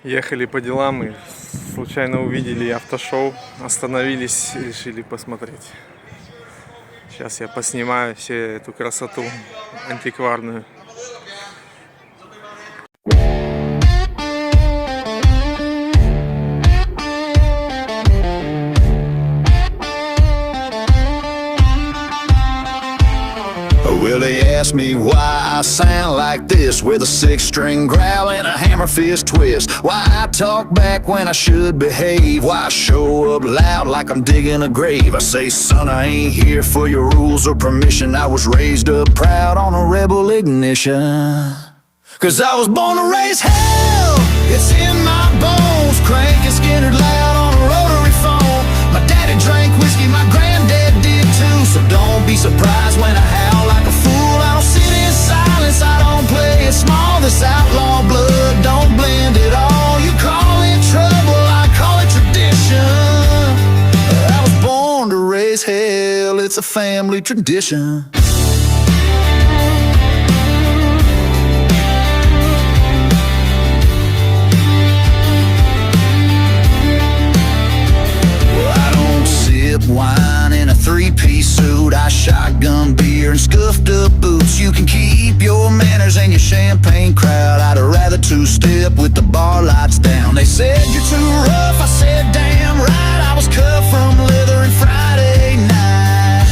Ехали по делам и случайно увидели автошоу, остановились и решили посмотреть. Сейчас я поснимаю всю эту красоту антикварную. Well, they ask me why I sound like this, with a six-string growl and a hammer fist twist. Why I talk back when I should behave, why I show up loud like I'm digging a grave. I say, son, I ain't here for your rules or permission. I was raised up proud on a rebel ignition. Cause I was born to raise hell, it's in my bones. Cranking Skinner loud on a rotary phone. My daddy drank whiskey, my granddad did too. So don't be surprised when I howl like a fool. I don't sit in silence, I don't play it small. This outlaw blood don't blend at all. You call it trouble, I call it tradition. I was born to raise hell, it's a family tradition. Wine in a three-piece suit, I shotgun beer and scuffed up boots. You can keep your manners and your champagne crowd. I'd rather two-step with the bar lights down. They said you're too rough, I said damn right. I was cut from leather and Friday night.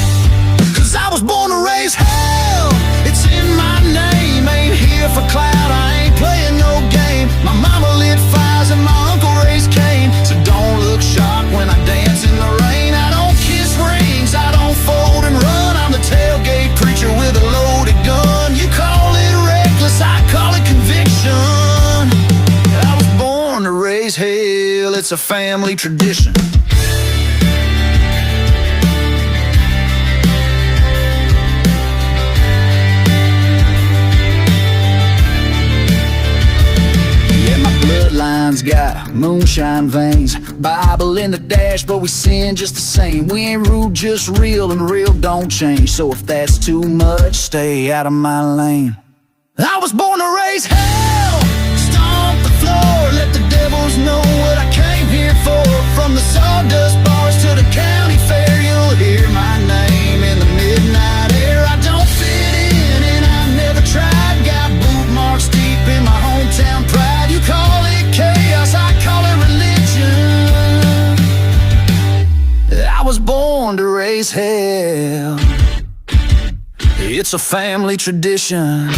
Cause I was born to raise hell, it's in my name. Ain't here for clout, I ain't playing no game. My mama lit fires and my uncle raised Cain. So don't look shocked when I dance in the rain. I don't fold and run, I'm the tailgate preacher with a loaded gun. You call it reckless, I call it conviction. I was born to raise hell, it's a family tradition. Bloodline's got moonshine veins, Bible in the dash, but we sin just the same. We ain't rude, just real, and real don't change. So if that's too much, stay out of my lane. I was born to raise hell, stomp the floor, let the devils know what I came here for. From the sawdust bars to the county fair, you'll hear my name in the midnight air. I don't fit in and I never tried, got boot marks deep in my hometown pride. You call it chaos, I call it religion. I was born to raise hell, it's a family tradition.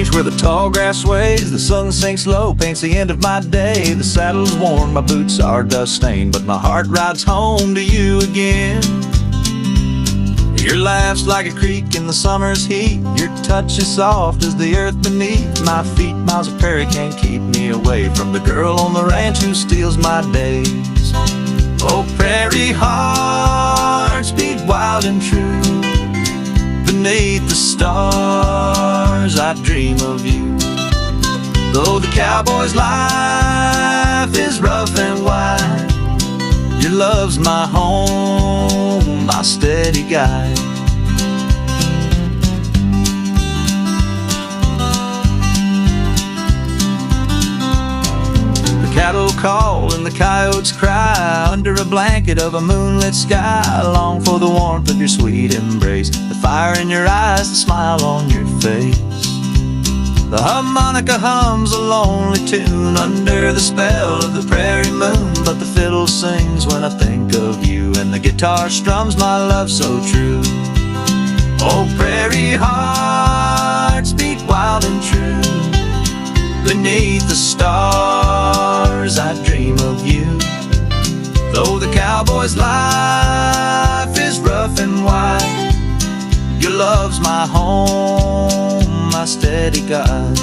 range where the tall grass sways. The sun sinks low, paints the end of my day. The saddle's worn, my boots are dust stained, but my heart rides home to you again. Your laugh's like a creek in the summer's heat. Your touch is soft as the earth beneath my feet. Miles of prairie can't keep me away from the girl on the ranch who steals my days. Oh, prairie hearts beat wild and true. Beneath the stars I dream of you. Though the cowboy's life is rough and wide, your love's my home, my steady guide. The cattle call and the coyotes cry under a blanket of a moonlit sky. I long for the warmth of your sweet embrace, the fire in your eyes, the smile on your face. The harmonica hums a lonely tune under the spell of the prairie moon, but the fiddle sings when I think of you, and the guitar strums my love so true. Oh, prairie hearts beat wild and true. Beneath the stars I dream of you. Though the cowboy's life is rough and wide, your love's my home, my steady guide.